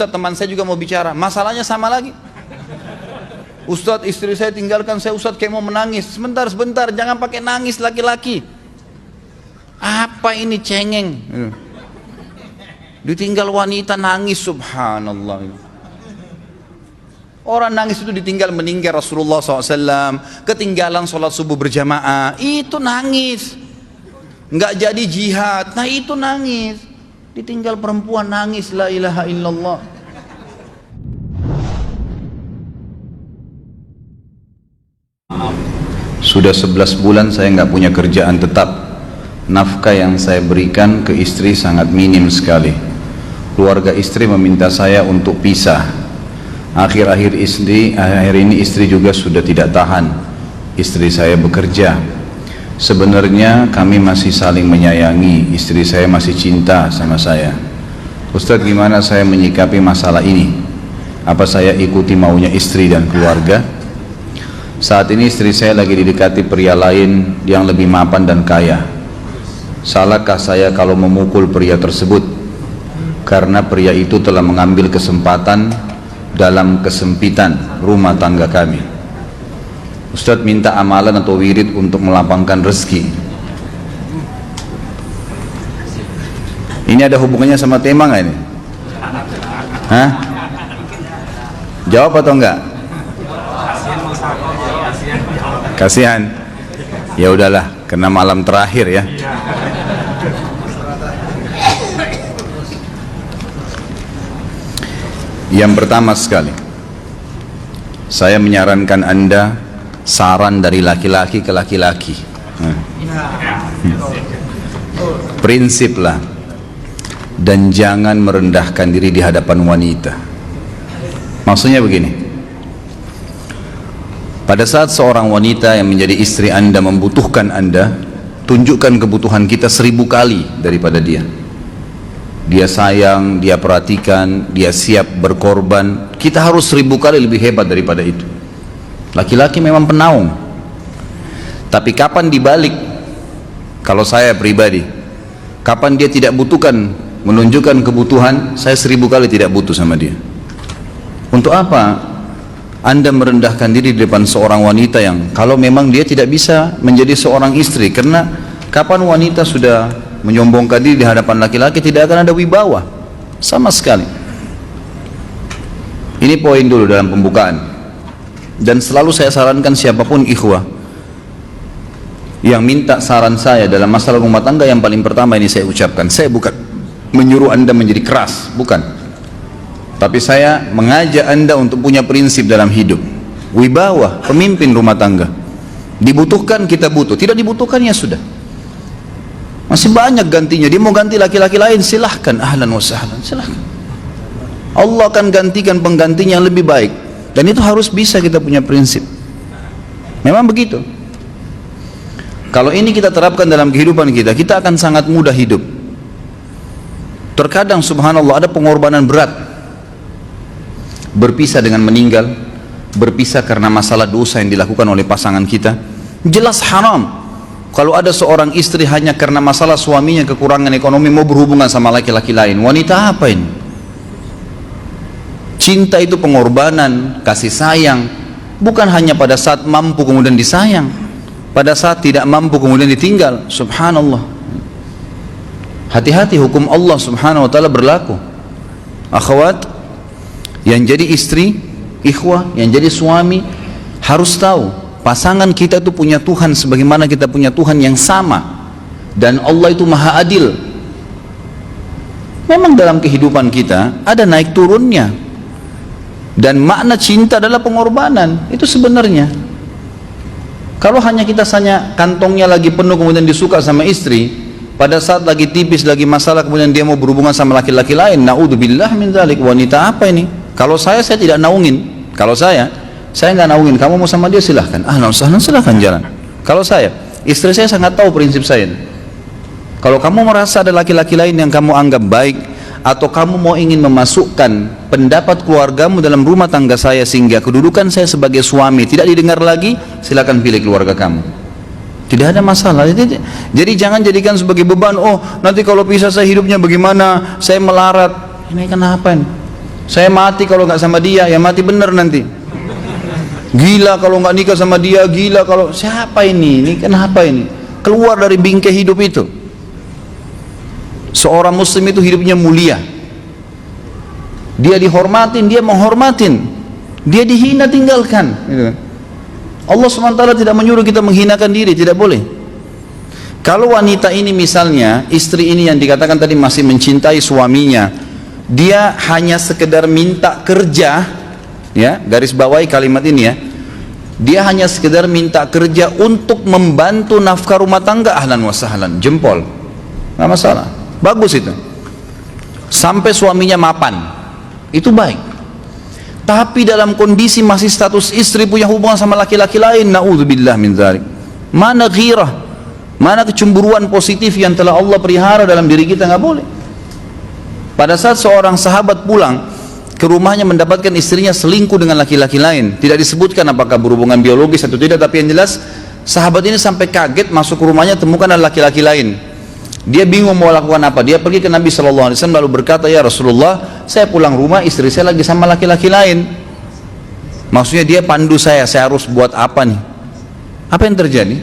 Ustadz, teman saya juga mau bicara, masalahnya sama lagi. Ustadz, istri saya tinggalkan saya, Ustadz, kayak mau menangis. Sebentar, jangan pakai nangis laki-laki. Apa ini cengeng? Ditinggal wanita nangis, subhanallah. Orang nangis itu ditinggal meninggal Rasulullah SAW, ketinggalan sholat subuh berjamaah, itu nangis. Nggak jadi jihad, nah itu nangis. Ditinggal perempuan nangis, la ilaha illallah. Sudah 11 bulan saya nggak punya kerjaan tetap. Nafkah yang saya berikan ke istri sangat minim sekali. Keluarga istri meminta saya untuk pisah. Akhir-akhir ini istri juga sudah tidak tahan. Istri saya bekerja. Sebenarnya kami masih saling menyayangi. Istri saya masih cinta sama saya. Ustadz, gimana saya menyikapi masalah ini? Apa saya ikuti maunya istri dan keluarga? Saat ini istri saya lagi didekati pria lain yang lebih mapan dan kaya. Salahkah saya kalau memukul pria tersebut? Karena pria itu telah mengambil kesempatan dalam kesempitan rumah tangga kami. Ustadz minta amalan atau wirid untuk melapangkan rezeki. Ini ada hubungannya sama tema nggak ini? Hah? Jawab atau enggak? Kasihan. Ya udahlah, kena malam terakhir ya. Yang pertama sekali, saya menyarankan Anda saran dari laki-laki ke laki-laki. Prinsiplah dan jangan merendahkan diri di hadapan wanita. Maksudnya begini, pada saat seorang wanita yang menjadi istri Anda membutuhkan Anda, tunjukkan kebutuhan kita 1000 kali daripada dia. Dia sayang, dia perhatikan, dia siap berkorban. Kita harus 1000 kali lebih hebat daripada itu. Laki-laki memang penaung. Tapi kapan dibalik? Kalau saya pribadi, kapan dia tidak butuhkan, menunjukkan kebutuhan, saya 1000 kali tidak butuh sama dia. Untuk apa Anda merendahkan diri di depan seorang wanita yang kalau memang dia tidak bisa menjadi seorang istri? Karena kapan wanita sudah menyombongkan diri di hadapan laki-laki, tidak akan ada wibawa sama sekali. Ini poin dulu dalam pembukaan. Dan selalu saya sarankan siapapun ikhwah yang minta saran saya dalam masalah rumah tangga, yang paling pertama ini saya ucapkan, saya bukan menyuruh Anda menjadi keras, bukan. Tapi saya mengajak Anda untuk punya prinsip dalam hidup. Wibawa, pemimpin rumah tangga. Dibutuhkan kita butuh, tidak dibutuhkan ya sudah. Masih banyak gantinya. Dia mau ganti laki-laki lain, silahkan, ahlan wa sahlan, silahkan. Allah akan gantikan penggantinya yang lebih baik. Dan itu harus bisa kita punya prinsip. Memang begitu. Kalau ini kita terapkan dalam kehidupan kita, kita akan sangat mudah hidup. Terkadang subhanallah ada pengorbanan berat. Berpisah dengan meninggal, berpisah karena masalah dosa yang dilakukan oleh pasangan kita, jelas haram. Kalau ada seorang istri hanya karena masalah suaminya kekurangan ekonomi mau berhubungan sama laki-laki lain, wanita apa ini? Cinta itu pengorbanan, kasih sayang, bukan hanya pada saat mampu kemudian disayang, pada saat tidak mampu kemudian ditinggal. Subhanallah. Hati-hati, hukum Allah subhanahu wa ta'ala berlaku. Akhwat yang jadi istri, ikhwah yang jadi suami, harus tahu pasangan kita itu punya Tuhan sebagaimana kita punya Tuhan yang sama. Dan Allah itu maha adil. Memang dalam kehidupan kita ada naik turunnya. Dan makna cinta adalah pengorbanan. Itu sebenarnya. Kalau hanya kita kantongnya lagi penuh kemudian disuka sama istri, pada saat lagi tipis, lagi masalah kemudian dia mau berhubungan sama laki-laki lain, naudzubillah min dzalik. Wanita apa ini? Kalau saya tidak naungin. Kalau saya nggak naungin. Kamu mau sama dia silahkan, ahlan sahlan, silahkan jalan. Kalau saya, istri saya sangat tahu prinsip saya. Kalau kamu merasa ada laki-laki lain yang kamu anggap baik, atau kamu mau ingin memasukkan pendapat keluargamu dalam rumah tangga saya sehingga kedudukan saya sebagai suami tidak didengar lagi, silakan pilih keluarga kamu. Tidak ada masalah. Jadi jangan jadikan sebagai beban. Oh, nanti kalau pisah saya hidupnya bagaimana? Saya melarat. Ini kenapa ini? Saya mati kalau nggak sama dia, ya mati bener nanti. Gila kalau nggak nikah sama dia, gila kalau siapa ini? Ini kenapa ini? Keluar dari bingkai hidup itu. Seorang muslim itu hidupnya mulia. Dia dihormatin, dia menghormatin. Dia dihina, tinggalkan. Allah SWT tidak menyuruh kita menghinakan diri, tidak boleh. Kalau wanita ini misalnya, istri ini yang dikatakan tadi masih mencintai suaminya, dia hanya sekedar minta kerja, ya, garis bawahi kalimat ini ya, dia hanya sekedar minta kerja untuk membantu nafkah rumah tangga, ahlan wa sahlan, jempol, nggak masalah, bagus itu, sampai suaminya mapan, itu baik. Tapi dalam kondisi masih status istri punya hubungan sama laki-laki lain, na'udzubillah min dzalik, mana ghirah, mana kecemburuan positif yang telah Allah pelihara dalam diri kita, nggak boleh. Pada saat seorang sahabat pulang ke rumahnya mendapatkan istrinya selingkuh dengan laki-laki lain, tidak disebutkan apakah berhubungan biologis atau tidak, tapi yang jelas sahabat ini sampai kaget, masuk ke rumahnya temukan ada laki-laki lain. Dia bingung mau lakukan apa. Dia pergi ke Nabi SAW lalu berkata, ya Rasulullah, saya pulang rumah istri saya lagi sama laki-laki lain. Maksudnya dia pandu saya harus buat apa nih? Apa yang terjadi?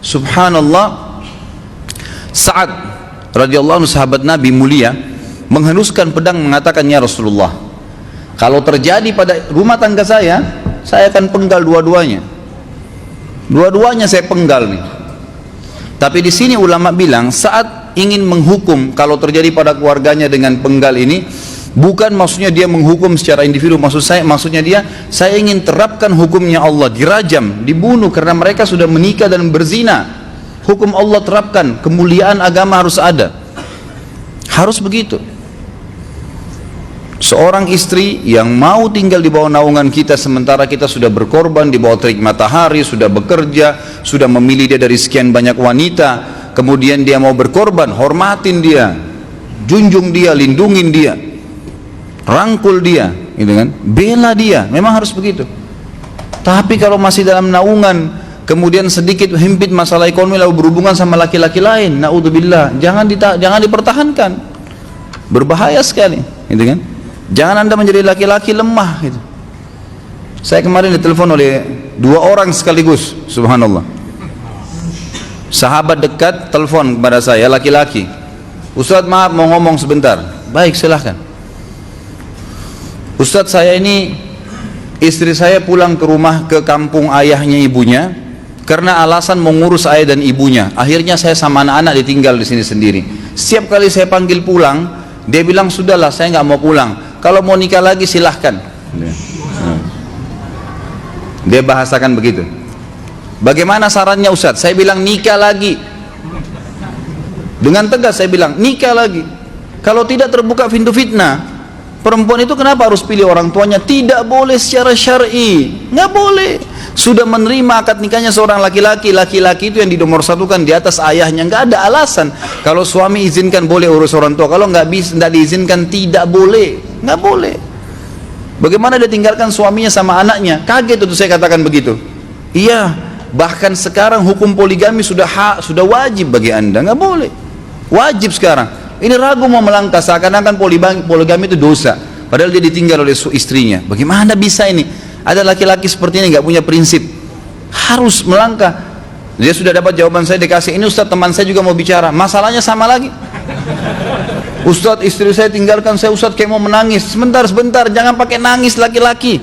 Subhanallah, Sa'ad radhiyallahu anhu, sahabat Nabi mulia, menghenuskan pedang mengatakan, ya Rasulullah, kalau terjadi pada rumah tangga saya akan penggal dua-duanya. Dua-duanya saya penggal nih. Tapi di sini ulama bilang saat ingin menghukum kalau terjadi pada keluarganya dengan penggal ini, bukan maksudnya dia menghukum secara individu, maksudnya dia, saya ingin terapkan hukumnya Allah, dirajam, dibunuh karena mereka sudah menikah dan berzina. Hukum Allah terapkan, kemuliaan agama harus ada. Harus begitu. Seorang istri yang mau tinggal di bawah naungan kita sementara kita sudah berkorban di bawah terik matahari, sudah bekerja, sudah memilih dia dari sekian banyak wanita, kemudian dia mau berkorban, hormatin dia, junjung dia, lindungin dia, rangkul dia, gitu kan, bela dia, memang harus begitu. Tapi kalau masih dalam naungan, kemudian sedikit himpit masalah ekonomi lalu berhubungan sama laki-laki lain, naudzubillah, jangan dipertahankan, berbahaya sekali, gitu kan. Jangan Anda menjadi laki-laki lemah gitu. Saya kemarin ditelepon oleh dua orang sekaligus, subhanallah. Sahabat dekat telepon kepada saya, laki-laki. Ustadz, maaf mau ngomong sebentar. Baik, silahkan. Ustadz, saya ini, istri saya pulang ke rumah ke kampung ayahnya ibunya karena alasan mengurus ayah dan ibunya. Akhirnya saya sama anak-anak ditinggal di sini sendiri. Setiap kali saya panggil pulang, dia bilang, sudahlah saya nggak mau pulang. Kalau mau nikah lagi silahkan. Dia bahasakan begitu. Bagaimana sarannya Ustadz? Saya bilang nikah lagi. Dengan tegas saya bilang nikah lagi. Kalau tidak terbuka pintu fitnah. Perempuan itu kenapa harus pilih orang tuanya? Tidak boleh secara syar'i. Nggak boleh. Sudah menerima akad nikahnya seorang laki-laki, laki-laki itu yang dinomorsatukan di atas ayahnya, nggak ada alasan. Kalau suami izinkan boleh urus orang tua, kalau nggak diizinkan tidak boleh, nggak boleh. Bagaimana dia tinggalkan suaminya sama anaknya? Kaget itu saya katakan begitu. Iya, bahkan sekarang hukum poligami sudah wajib bagi Anda, nggak boleh, wajib sekarang. Ini ragu mau melangkah seakan-akan poligami itu dosa, padahal dia ditinggal oleh istrinya. Bagaimana bisa ini? Ada laki-laki seperti ini nggak punya prinsip, harus melangkah. Dia sudah dapat jawaban saya, dikasih ini Ustadz, teman saya juga mau bicara, masalahnya sama lagi. Ustadz, istri saya tinggalkan saya Ustadz, kayak mau menangis. Sebentar, jangan pakai nangis laki-laki.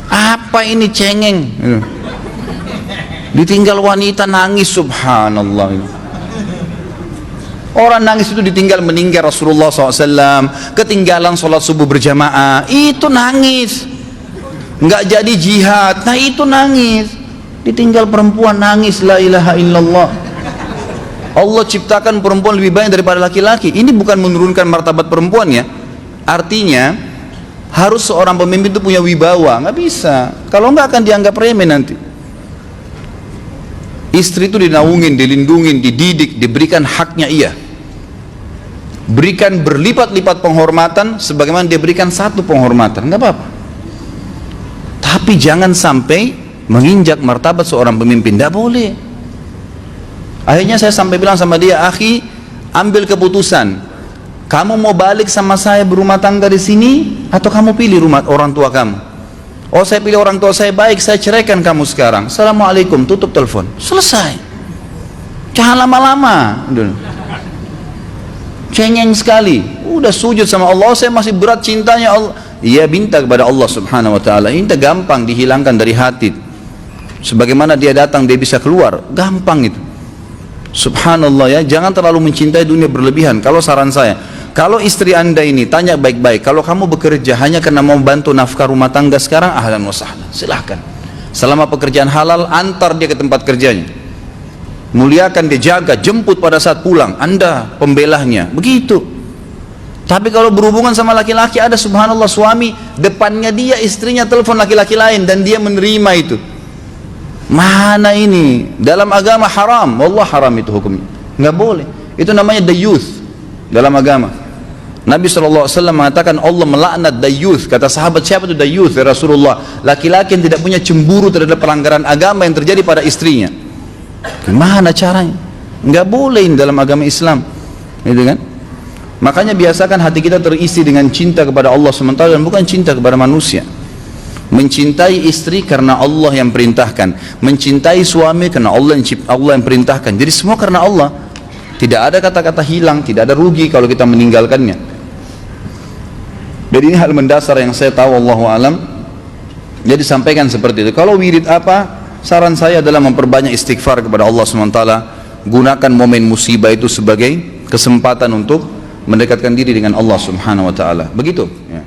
Apa ini cengeng? Ditinggal wanita nangis, subhanallah. Orang nangis itu ditinggal meninggal Rasulullah SAW, ketinggalan sholat subuh berjamaah, itu nangis. Nggak jadi jihad, nah itu nangis. Ditinggal perempuan nangis, la ilaha illallah. Allah ciptakan perempuan lebih banyak daripada laki-laki. Ini bukan menurunkan martabat perempuan ya. Artinya harus seorang pemimpin itu punya wibawa. Nggak bisa, kalau nggak akan dianggap remeh nanti. Istri itu dinaungin, dilindungin, dididik, diberikan haknya ia. Berikan berlipat-lipat penghormatan sebagaimana dia berikan satu penghormatan, nggak apa-apa. Tapi jangan sampai menginjak martabat seorang pemimpin, tidak boleh. Akhirnya saya sampai bilang sama dia, akhi, ambil keputusan. Kamu mau balik sama saya berumah tangga di sini, atau kamu pilih rumah orang tua kamu? Oh, saya pilih orang tua saya, baik, saya ceraikan kamu sekarang. Assalamualaikum, tutup telepon, selesai. Jangan lama-lama. Cengeng sekali, udah sujud sama Allah, saya masih berat cintanya Allah. Ia minta kepada Allah subhanahu wa ta'ala, minta gampang dihilangkan dari hati. Sebagaimana dia datang, dia bisa keluar, gampang itu. Subhanallah ya, jangan terlalu mencintai dunia berlebihan. Kalau saran saya, kalau istri anda ini tanya baik-baik, kalau kamu bekerja hanya karena mau bantu nafkah rumah tangga sekarang, ahlan wa sahlan, silahkan. Selama pekerjaan halal, antar dia ke tempat kerjanya, muliakan dia, jaga, jemput pada saat pulang, anda pembelahnya, begitu. Tapi kalau berhubungan sama laki-laki, ada subhanallah suami depannya dia, istrinya telepon laki-laki lain dan dia menerima itu. Mana ini? Dalam agama haram, wallah haram itu hukumnya, nggak boleh. Itu namanya dayuth dalam agama. Nabi SAW mengatakan Allah melaknat dayuth. Kata sahabat, siapa itu dayuth ya Rasulullah? Laki-laki yang tidak punya cemburu terhadap pelanggaran agama yang terjadi pada istrinya. Gimana caranya? Nggak boleh dalam agama Islam, gitu kan? Makanya biasakan hati kita terisi dengan cinta kepada Allah SWT dan bukan cinta kepada manusia. Mencintai istri karena Allah yang perintahkan, mencintai suami karena Allah yang perintahkan. Jadi semua karena Allah. Tidak ada kata-kata hilang, tidak ada rugi kalau kita meninggalkannya. Jadi ini hal mendasar yang saya tahu, Allahu alam. Jadi sampaikan seperti itu. Kalau wirid apa? Saran saya adalah memperbanyak istighfar kepada Allah SWT. Gunakan momen musibah itu sebagai kesempatan untuk mendekatkan diri dengan Allah Subhanahu wa taala. Begitu ya.